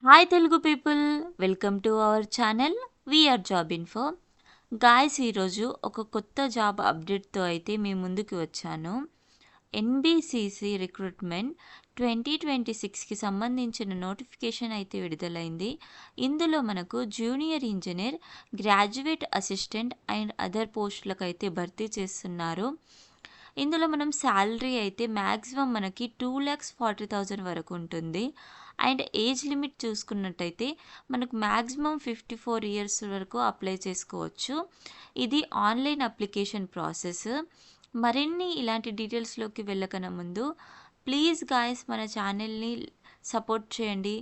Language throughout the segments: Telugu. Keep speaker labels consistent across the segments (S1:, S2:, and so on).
S1: Hi Telugu people, welcome to our channel VR job info. Guys, ఈరోజు ఒక కొత్త జాబ్ అప్డేట్తో అయితే మీ ముందుకు వచ్చాను. ఎన్బిసిసి రిక్రూట్మెంట్ 2026కి సంబంధించిన నోటిఫికేషన్ అయితే విడుదలైంది. ఇందులో మనకు junior engineer, graduate assistant and other పోస్టులకు అయితే భర్తీ చేస్తున్నారు. ఇందులో మనం శాలరీ అయితే మ్యాక్సిమం మనకి 2,40,000 వరకు ఉంటుంది. అండ్ ఏజ్ లిమిట్ చూసుకున్నట్టయితే మనకు మ్యాక్సిమం 54 ఇయర్స్ వరకు అప్లై చేసుకోవచ్చు. ఇది ఆన్లైన్ అప్లికేషన్ ప్రాసెస్. మరిన్ని ఇలాంటి డీటెయిల్స్లోకి వెళ్ళకన్నా ముందు ప్లీజ్ గాయస్ మన ఛానల్ని సపోర్ట్ చేయండి.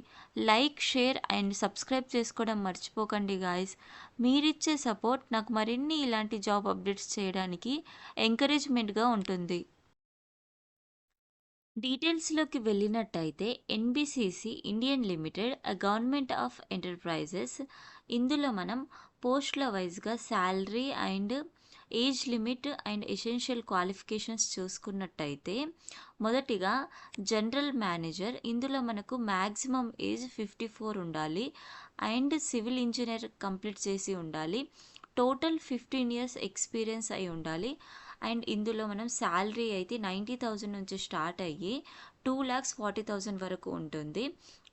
S1: లైక్, షేర్ అండ్ సబ్స్క్రైబ్ చేసుకోవడం మర్చిపోకండి గాయస్. మీరిచ్చే సపోర్ట్ నాకు మరిన్ని ఇలాంటి జాబ్ అప్డేట్స్ చేయడానికి ఎంకరేజ్మెంట్గా ఉంటుంది. డీటెయిల్స్లోకి వెళ్ళినట్టయితే NBCC Indian limited government of enterprises. ఇందులో మనం పోస్టుల వైజ్గా salary and age limit and essential qualifications చూసుకున్నట్టయితే మొదటిగా జనరల్ మేనేజర్. ఇందులో మనకు మ్యాక్సిమం ఏజ్ 54 ఉండాలి అండ్ సివిల్ ఇంజనీర్ కంప్లీట్ చేసి ఉండాలి. టోటల్ 15 ఇయర్స్ ఎక్స్పీరియన్స్ అయి ఉండాలి. అండ్ ఇందులో మనం శాలరీ అయితే 90,000 నుంచి స్టార్ట్ అయ్యి 2,40,000 వరకు ఉంటుంది.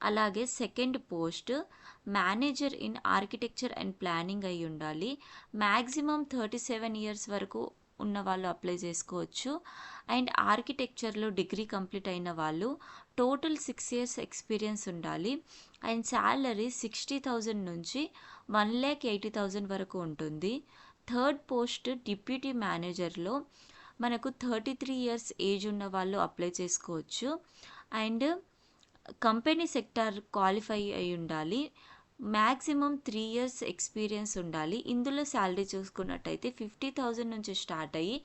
S1: అలాగే second post manager in architecture and planning అయి ఉండాలి. మ్యాక్సిమం 37 ఇయర్స్ వరకు ఉన్న వాళ్ళు అప్లై చేసుకోవచ్చు. అండ్ ఆర్కిటెక్చర్లో డిగ్రీ కంప్లీట్ అయిన వాళ్ళు టోటల్ 6 ఇయర్స్ ఎక్స్పీరియన్స్ ఉండాలి. అండ్ శాలరీ 60,000 నుంచి 1,80,000 వరకు ఉంటుంది. థర్డ్ పోస్ట్ డిప్యూటీ మేనేజర్లో మనకు 33 ఇయర్స్ ఏజ్ ఉన్న వాళ్ళు అప్లై చేసుకోవచ్చు. అండ్ కంపెనీ సెక్టార్ క్వాలిఫై అయి ఉండాలి. మ్యాక్సిమం 3 ఇయర్స్ ఎక్స్పీరియన్స్ ఉండాలి. ఇందులో శాలరీ చూసుకున్నట్టయితే 50,000 నుంచి స్టార్ట్ అయ్యి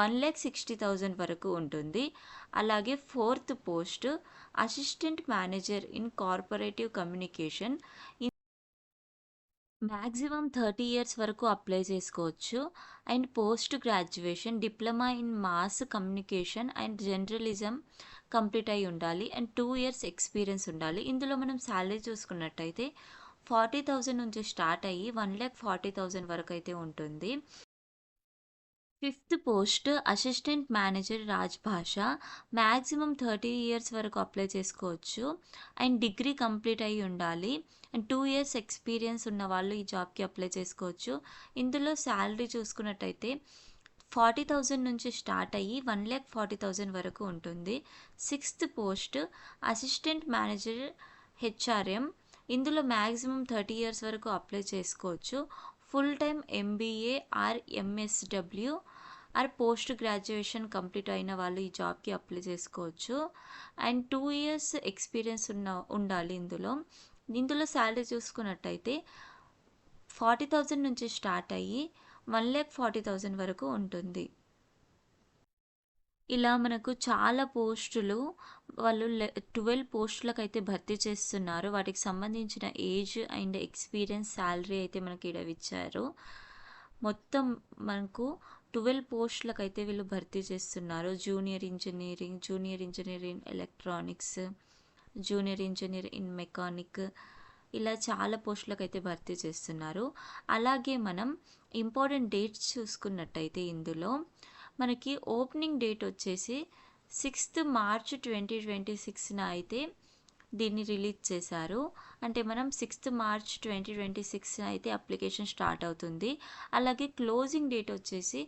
S1: 1,60,000 వరకు ఉంటుంది. అలాగే fourth post assistant manager in cooperative communication. Maximum 30 years వరకు అప్లై చేసుకోవచ్చు. And post graduation diploma in mass communication and journalism complete అయి ఉండాలి. అండ్ 2 ఇయర్స్ ఎక్స్పీరియన్స్ ఉండాలి. ఇందులో మనం శాలరీ చూసుకున్నట్టయితే 40,000 నుంచి స్టార్ట్ అయ్యి 1,40,000 వరకు అయితే ఉంటుంది. Fifth post assistant manager Rajbhasha. Maximum 30 years వరకు అప్లై చేసుకోవచ్చు. అండ్ డిగ్రీ కంప్లీట్ అయి ఉండాలి. అండ్ 2 ఇయర్స్ ఎక్స్పీరియన్స్ ఉన్న వాళ్ళు ఈ జాబ్కి అప్లై చేసుకోవచ్చు. ఇందులో శాలరీ చూసుకున్నట్టయితే 40,000 నుంచి స్టార్ట్ అయ్యి 1,40,000 వరకు ఉంటుంది. Sixth post assistant manager HRM. ఇందులో మ్యాక్సిమం 30 ఇయర్స్ వరకు అప్లై చేసుకోవచ్చు. Full time MBA are MSW or post graduation complete అయిన వాళ్ళు ఈ జాబ్కి అప్లై చేసుకోవచ్చు. అండ్ 2 ఇయర్స్ ఎక్స్పీరియన్స్ ఉండాలి. ఇందులో శాలరీ చూసుకున్నట్టయితే 40,000 నుంచి స్టార్ట్ అయ్యి 1,40,000 వరకు ఉంటుంది. ఇలా మనకు చాలా పోస్టులు వాళ్ళు 12 పోస్టులకు అయితే భర్తీ చేస్తున్నారు. వాటికి సంబంధించిన ఏజ్ అండ్ ఎక్స్పీరియన్స్, శాలరీ అయితే మనకి ఇక్కడ ఇచ్చారు. మొత్తం మనకు 12 పోస్టులకు అయితే వీళ్ళు భర్తీ చేస్తున్నారు. Junior engineer in electronics, junior engineer in mechanic, ఇలా చాలా పోస్టులకు అయితే భర్తీ చేస్తున్నారు. అలాగే మనం ఇంపార్టెంట్ డేట్స్ చూసుకున్నట్టయితే ఇందులో మనకి ఓపెనింగ్ డేట్ వచ్చేసి 6th మార్చ్ 2026న అయితే దీన్ని రిలీజ్ చేశారు. అంటే మనం 6th మార్చ్ 2026 అయితే అప్లికేషన్ స్టార్ట్ అవుతుంది. అలాగే క్లోజింగ్ డేట్ వచ్చేసి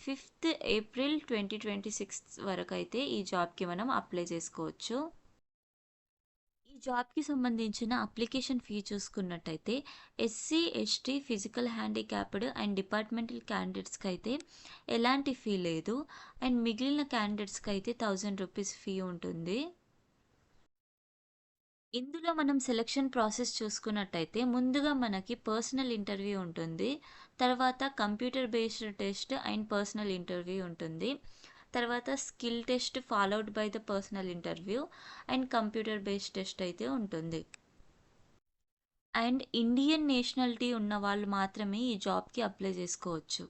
S1: 5th ఏప్రిల్ 2026 వరకు అయితే ఈ జాబ్కి మనం అప్లై చేసుకోవచ్చు. ఈ జాబ్కి సంబంధించిన అప్లికేషన్ ఫీ చూసుకున్నట్టయితే SC, ST, physical handicapped and departmental క్యాండిడేట్స్కి అయితే ఎలాంటి ఫీ లేదు. అండ్ మిగిలిన క్యాండిడేట్స్కి అయితే 1,000 రూపీస్ ఫీ ఉంటుంది. ఇందులో మనం సెలక్షన్ ప్రాసెస్ చూసుకున్నట్టయితే ముందుగా మనకి పర్సనల్ ఇంటర్వ్యూ ఉంటుంది. తర్వాత computer based test and personal interview ఉంటుంది. తర్వాత skill test followed by the personal interview and computer based test అయితే ఉంటుంది. అండ్ ఇండియన్ నేషనాలిటీ ఉన్న వాళ్ళు మాత్రమే ఈ జాబ్కి అప్లై చేసుకోవచ్చు.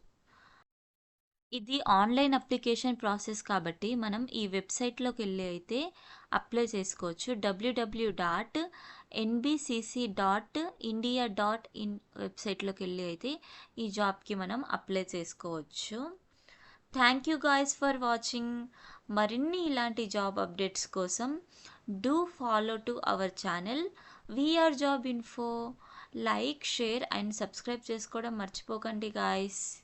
S1: ఇది ఆన్లైన్ అప్లికేషన్ ప్రాసెస్ కాబట్టి మనం ఈ వెబ్సైట్లోకి వెళ్ళి అయితే అప్లై చేసుకోవచ్చు. www.nbcc.in nbcc.india.in వెబ్సైట్లోకి వెళ్ళి అయితే ఈ జాబ్కి మనం అప్లై చేసుకోవచ్చు. Thank you guys for watching. మరిన్ని ఇలాంటి జాబ్ అప్డేట్స్ కోసం do follow to our channel VR job info. Like, share and subscribe చేసుకోవడం మర్చిపోకండి గాయ్స్.